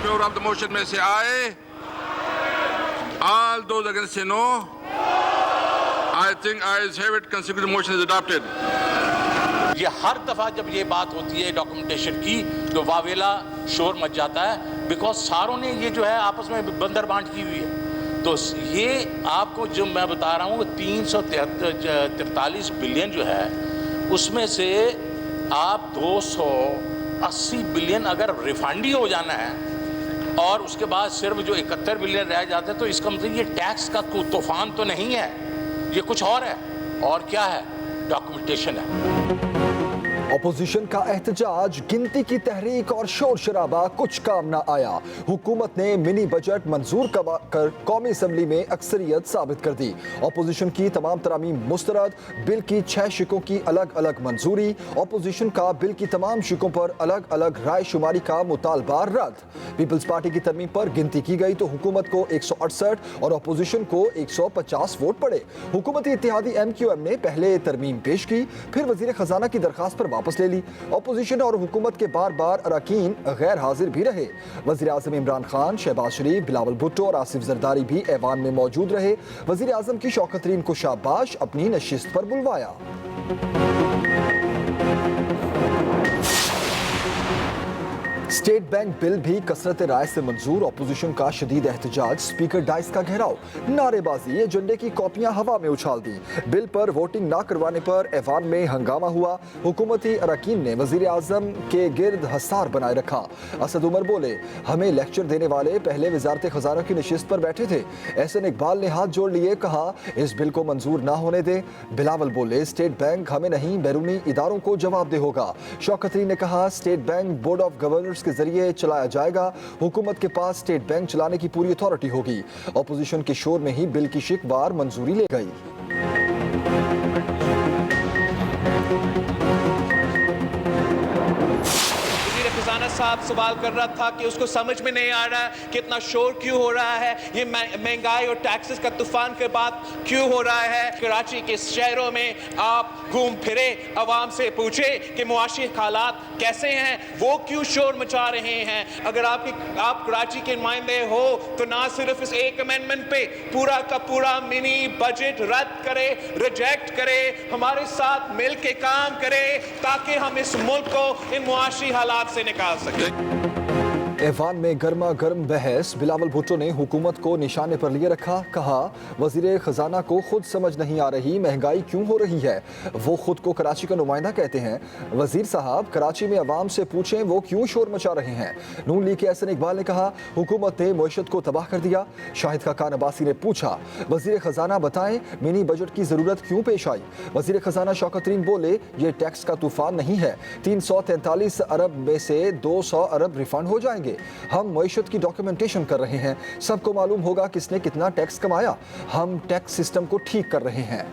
favor of the motion may say aye. All those against say no. I think ayes have it. Consider the motion is adopted. ये हर दफा जब ये बात होती है documentation की तो वावेला शोर मच जाता है, बिकॉज सारों ने ये जो है आपस में बंदर बांट की हुई है। तो ये आपको जो मैं बता रहा हूँ 343 बिलियन जो है उसमें से आप 280 बिलियन अगर रिफंड ही हो जाना है और उसके बाद सिर्फ जो 71 बिलियन रह जाते हैं, तो इसका मतलब ये टैक्स का तूफान तो नहीं है, ये कुछ और है। और क्या है? डॉक्यूमेंटेशन है। अपोजिशन का एहतजाज, गिनती की तहरीक और शोर शराबा कुछ काम ना आया। हुकूमत ने मिनी बजट मंजूर कर कौमी असम्बली में अक्सरियत साबित कर दी। अपोजिशन की तमाम तरामीम मुस्तरद, बिल की 6 शिकों की अलग अलग मंजूरी। अपोजिशन का बिल की तमाम शिकों पर अलग अलग राय शुमारी का मुतालबा रद्द। पीपल्स पार्टी की तरमीम पर गिनती की गई तो हुकूमत को 168 और अपोजिशन को 150 वोट पड़े। हुकूमती इत्तेहादी MQM ने पहले तरमीम पेश की, फिर वजीर खजाना की दरखास्त पर वापस ले ली। अपोजिशन और हुकूमत के बार बार अरकान गैर हाजिर भी रहे। वजीर आजम इमरान खान, शहबाज शरीफ, बिलावल भुट्टो और आसिफ जरदारी भी ऐवान में मौजूद रहे। वजीर आजम की शौकत तरीन को शाबाश अपनी नशिस्त पर बुलवाया। स्टेट बैंक बिल भी कसरत राय से मंजूर। अपोजिशन का शदीद एहतजाज, स्पीकर डाइस का घेराव, नारेबाजी, एजेंडे की कॉपियां हवा में उछाल दी। बिल पर वोटिंग ना करवाने पर ऐवान में हंगामा हुआ। हुकूमती अरकान ने वजीर आजम के गिर्द हसार बनाए रखा। असद उमर बोले, हमें लेक्चर देने वाले पहले वजारत खजाना की नशिस्त पर बैठे थे। एहसन इकबाल ने हाथ जोड़ लिए, कहा इस बिल को मंजूर ना होने दे। बिलावल बोले, स्टेट बैंक हमें नहीं बैरूनी इदारों को जवाबदेह होगा। शौकत तरीन ने कहा, state bank board of governors के जरिए चलाया जाएगा। हुकूमत के पास स्टेट बैंक चलाने की पूरी अथॉरिटी होगी। अपोजिशन के शोर में ही बिल की शिकवार मंजूरी ले गई। साहब सवाल कर रहा था कि उसको समझ में नहीं आ रहा कि इतना शोर क्यों हो रहा है, ये महंगाई और टैक्सेस का तूफान के बाद क्यों हो रहा है। कराची के शहरों में आप घूम फिरे, आवाम से पूछे कि मुआशी हालात कैसे हैं, वो क्यों शोर मचा रहे हैं। अगर आप कराची के नुमाइंदे हो तो ना सिर्फ इस एक अमेंडमेंट पे पूरा का पूरा मिनी बजट रद्द करे, रिजेक्ट करे, हमारे साथ मिल के काम करे ताकि हम इस मुल्क को इन मुआशी हालात से निकाल सके। ऐवान में गर्मा गर्म बहस, बिलावल भुट्टो ने हुकूमत को निशाने पर लिए रखा। कहा, वजीर खजाना को खुद समझ नहीं आ रही महंगाई क्यों हो रही है। वो खुद को कराची का नुमाइंदा कहते हैं। वजीर साहब, कराची में अवाम से पूछें वो क्यों शोर मचा रहे हैं। नून लीग के एहसन इकबाल ने कहा, हुकूमत ने मईशत को तबाह कर दिया। शाहिद खान अब्बासी ने पूछा, वजीर खजाना बताएं मिनी बजट की जरूरत क्यों पेश आई। वजीर खजाना शौकत तरीन बोले, ये टैक्स का तूफान नहीं है। 343 अरब में से 200 अरब रिफंड हो जाएंगे। हम मईशत की डॉक्यूमेंटेशन कर रहे हैं, सबको मालूम होगा किसने कितना टैक्स कमाया। हम टैक्स सिस्टम को ठीक कर रहे हैं।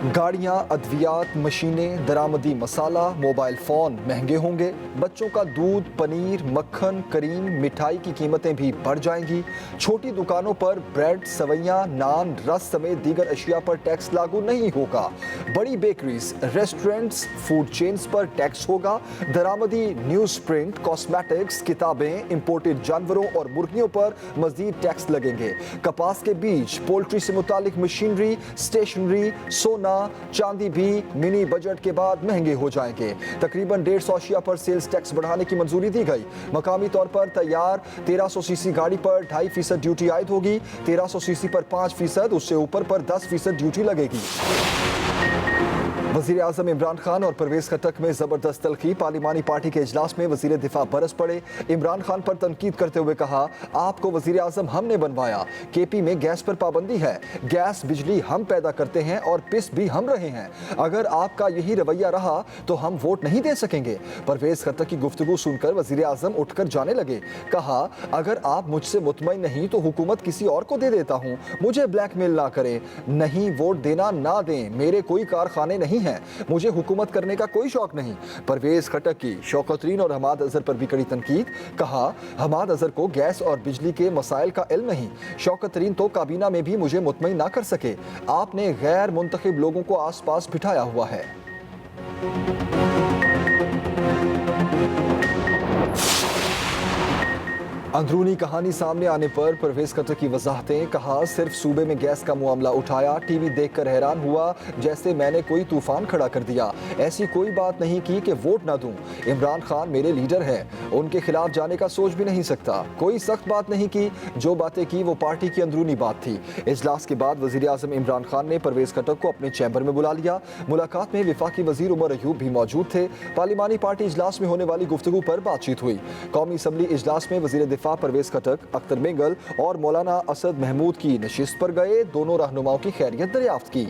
गाड़ियां, अद्वियात, मशीनें, दरामदी मसाला, मोबाइल फ़ोन महंगे होंगे। बच्चों का दूध, पनीर, मक्खन, करीम, मिठाई की कीमतें भी बढ़ जाएंगी। छोटी दुकानों पर ब्रेड, सवैयां, नान, रस समेत दीगर अशिया पर टैक्स लागू नहीं होगा। बड़ी बेकरीज, रेस्टोरेंट्स, फूड चेन्स पर टैक्स होगा। दरामदी न्यूज़ प्रिंट, कॉस्मेटिक्स, किताबें, इंपोर्टेड जानवरों और मुर्गियों पर मजीद टैक्स लगेंगे। कपास के बीज, पोल्ट्री से मुतालिक मशीनरी, स्टेशनरी, सोना, चांदी भी मिनी बजट के बाद महंगे हो जाएंगे। तकरीबन 150 अशिया पर सेल्स टैक्स बढ़ाने की मंजूरी दी गई। मकामी तौर पर तैयार 1300 सीसी गाड़ी पर 2.5% ड्यूटी आयद होगी। 1300 सीसी पर 5%, उससे ऊपर पर 10% ड्यूटी लगेगी। वज़ीर आज़म इमरान खान और परवेज़ खट्टक में ज़बरदस्त तलखी। पार्लिमानी पार्टी के इजलास में वज़ीर दिफा बरस पड़े। इमरान खान पर तनकीद करते हुए कहा, आपको वज़ीर आज़म हमने बनवाया। KP में गैस पर पाबंदी है। गैस बिजली हम पैदा करते हैं और पिस भी हम रहे हैं। अगर आपका यही रवैया रहा तो हम वोट नहीं दे सकेंगे। परवेज़ खट्टक की गुफ्तगू सुनकर वज़ीर आज़म उठकर जाने लगे। कहा, अगर आप मुझसे मुतमईन नहीं तो हुकूमत किसी और को दे देता हूँ। मुझे ब्लैकमेल ना करें। नहीं वोट देना ना दें, मेरे कोई कारखाने नहीं है। मुझे हुकूमत करने का कोई शौक नहीं। परवेज़ खट्टक की शौकत तरीन और हमाद अजहर पर भी कड़ी तनकीद। कहा, हमाद अजहर को गैस और बिजली के मसाइल का इल्म नहीं। शौकत तरीन तो काबीना में भी मुझे मुतमईन ना कर सके। आपने गैर मुंतखब लोगों को आस पास बिठाया हुआ है। अंदरूनी कहानी सामने आने पर परवेज खट्टर की वजाहतें। कहा, सिर्फ सूबे में गैस का मामला उठाया, टीवी देखकर हैरान हुआ जैसे मैंने कोई तूफान खड़ा कर दिया। ऐसी कोई बात नहीं की कि वोट ना दूं। इमरान खान मेरे लीडर हैं, उनके खिलाफ जाने का सोच भी नहीं सकता। कोई सख्त बात नहीं की, जो बातें की वो पार्टी की अंदरूनी बात थी। इजलास के बाद वजीर आजम इमरान खान ने परवेज खट्टर को अपने चैम्बर में बुला लिया। मुलाकात में वफाकी वजीर उमर अयूब भी मौजूद थे। पार्लिमानी पार्टी इजलास में होने वाली गुफ्तगू पर बातचीत हुई। कौमी असम्बली इजलास में वजीर दिफा परवेज खट्टर, अख्तर मेंगल और मौलाना असद महमूद की नशिस्त पर गए। दोनों रहनुमाओं की खैरियत दरियाफ्त की।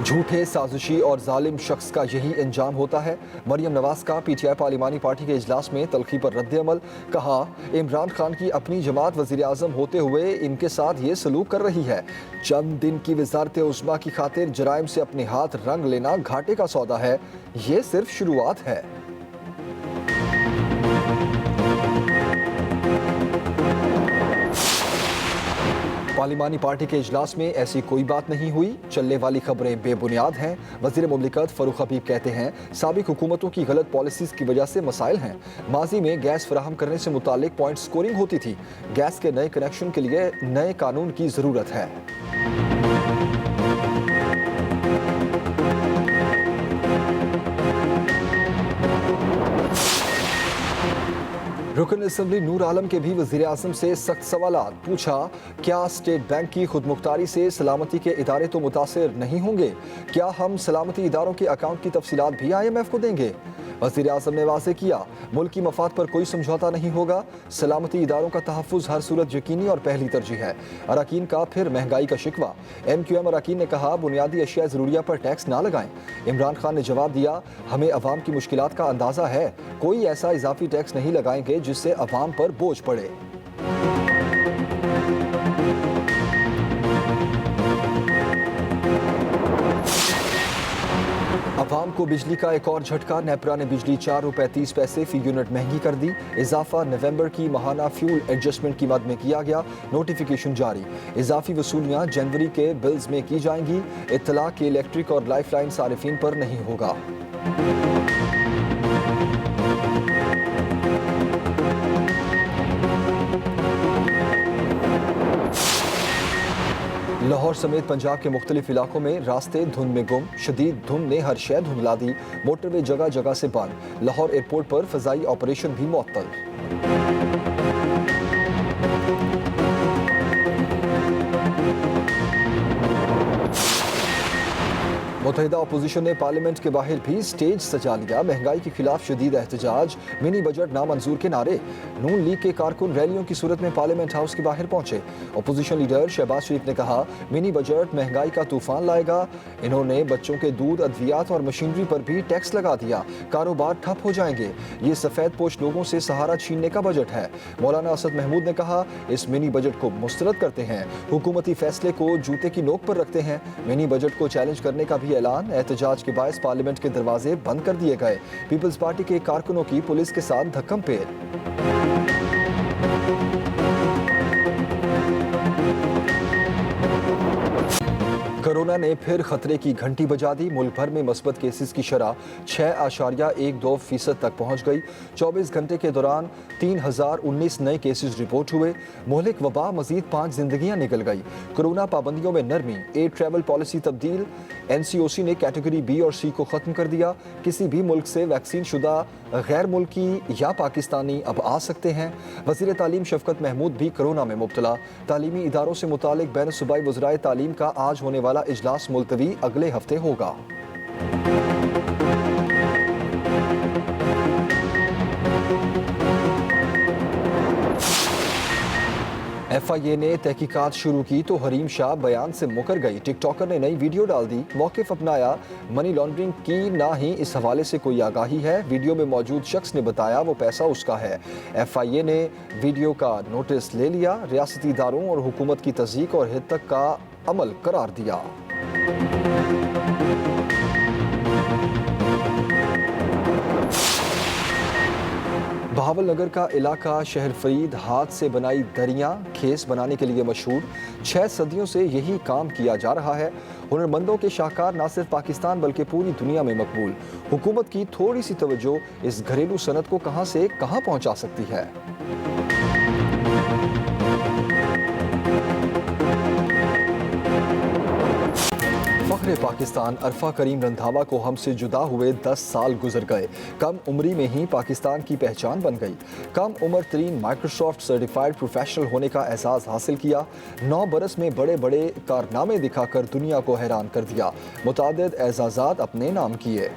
झूठे, साजिशी और जालिम शख्स का यही अंजाम होता है। मरियम नवाज का पीटीआई पार्लिमानी पार्टी के इजलास में तलखी पर रद्द-ए-अमल। कहा, इमरान खान की अपनी जमात वजीर आजम होते हुए इनके साथ ये सलूक कर रही है। चंद दिन की वजारत उस्मा की खातिर जराइम से अपने हाथ रंग लेना घाटे का सौदा है। ये सिर्फ शुरुआत है। पार्लिमानी पार्टी के इजलास में ऐसी कोई बात नहीं हुई। चलने वाली खबरें बेबुनियाद हैं। वजीर मुमलिकत फरूख हबीब कहते हैं, साबिक हुकूमतों की गलत पॉलिसीज की वजह से मसाइल हैं। माजी में गैस फराहम करने से मुतालिक पॉइंट स्कोरिंग होती थी। गैस के नए कनेक्शन के लिए नए कानून की जरूरत है। रुकन असम्बली नूर आलम के भी वजीर आजम से सख्त सवालात। पूछा, क्या स्टेट बैंक की खुदमुख्तारी से सलामती के इदारे तो मुतासिर नहीं होंगे? क्या हम सलामती इदारों के अकाउंट की तफसीलात भी IMF को देंगे? वजीर आजम ने वाज़ेह किया, मुल्क की मफाद पर कोई समझौता नहीं होगा। सलामती इदारों का तहफ़्फ़ुज़ हर सूरत यकीनी और पहली तरजीह है। अरकान का फिर महंगाई का शिकवा। MQM अरकान ने कहा, बुनियादी अशिया ज़रूरिया पर टैक्स ना लगाएं। इमरान खान ने जवाब दिया, हमें अवाम की मुश्किलात का अंदाज़ा है। कोई ऐसा इजाफी टैक्स नहीं लगाएंगे जिससे अवाम पर बोझ पड़े। अवाम को बिजली का एक और झटका। नेपरा ने बिजली 4 रुपए 30 पैसे फी यूनिट महंगी कर दी। इजाफा नवंबर की माहाना फ्यूल एडजस्टमेंट की मद में किया गया। नोटिफिकेशन जारी। इजाफी वसूलियां जनवरी के बिल्स में की जाएंगी। इत्तला के इलेक्ट्रिक और लाइफलाइन सारिफीन पर नहीं होगा। लाहौर समेत पंजाब के मुख्तलिफ इलाकों में रास्ते धुंध में गुम। शदीद धुंध ने हर शय धुंधला दी। मोटरवे जगह जगह से बंद। लाहौर एयरपोर्ट पर फजाई ऑपरेशन भी मुअत्तल। मुत्तहिदा अपोजिशन ने पार्लियामेंट के बाहर भी स्टेज सजा लिया। महंगाई के खिलाफ शदीद एहतजाज। मिनी बजट नामंजूर के नारे। नून लीग के कारकुन रैलियों की सूरत में पार्लियामेंट हाउस के बाहर पहुंचे। अपोजिशन लीडर शहबाज शरीफ ने कहा, मिनी बजट महंगाई का तूफान लाएगा। इन्होंने बच्चों के दूध, अद्वियात और मशीनरी पर भी टैक्स लगा दिया। कारोबार ठप हो जाएंगे। ये सफेद पोश लोगों से सहारा छीनने का बजट है। मौलाना असद महमूद ने कहा, इस मिनी बजट को मुस्तरद करते हैं। हुकूमती फैसले को जूते की नोक पर रखते हैं। मिनी बजट को चैलेंज करने का भी ऐलान। एहतजाज के बायस पार्लियामेंट के दरवाजे बंद कर दिए गए। पीपल्स पार्टी के कारकुनों की पुलिस के साथ धक्कम पेल। कोरोना ने फिर खतरे की घंटी बजा दी। मुल्क भर में मस्बत केसेस की शरह 6.12% तक पहुंच गई। 24 घंटे के दौरान 3019 नए केसेस रिपोर्ट हुए। मोहलिक वबा मजीद 5 जिंदगियां निकल गई। कोरोना पाबंदियों में नरमी। एयर ट्रैवल पॉलिसी तब्दील। NCOC ने कैटेगरी B और C को खत्म कर दिया। किसी भी मुल्क से वैक्सीन शुदा गैर मुल्की या पाकिस्तानी अब आ सकते हैं। वज़ीर तालीम शफकत महमूद भी कोरोना में मुब्तला। तालीमी इदारों से मुतालिक बैन सूबाई वज़राए तालीम का आज होने वाला इजलास मुलतवी अगले हफ्ते होगा। FIA ने तहकीकात शुरू की तो हरीम शाह बयान से मुकर गई। टिकटॉकर ने नई वीडियो डाल दी। मौक़िफ़ अपनाया। मनी लॉन्ड्रिंग की ना ही इस हवाले से कोई आगाही है। वीडियो में मौजूद शख्स ने बताया वो पैसा उसका है। FIA ने वीडियो का नोटिस ले लिया। रियासती इदारों और हुकूमत की तस्दीक और हिद्दत का अमल करार दिया। बहावल नगर का इलाका शहर फरीद हाथ से बनाई दरियां खेस बनाने के लिए मशहूर। 6 सदियों से यही काम किया जा रहा है। हुनरमंदों के शाहकार न सिर्फ पाकिस्तान बल्कि पूरी दुनिया में मकबूल। हुकूमत की थोड़ी सी तवज्जो इस घरेलू सनत को कहां से कहां पहुंचा सकती है। फख्रे पाकिस्तान अरफा करीम रंधावा को हमसे जुदा हुए 10 साल गुजर गए। कम उम्री में ही पाकिस्तान की पहचान बन गई। कम उम्र तरीन माइक्रोसॉफ्ट सर्टिफाइड प्रोफेशनल होने का एहसास हासिल किया। 9 बरस में बड़े बड़े कारनामे दिखाकर दुनिया को हैरान कर दिया। मुतादिद एजाज़ात अपने नाम किए।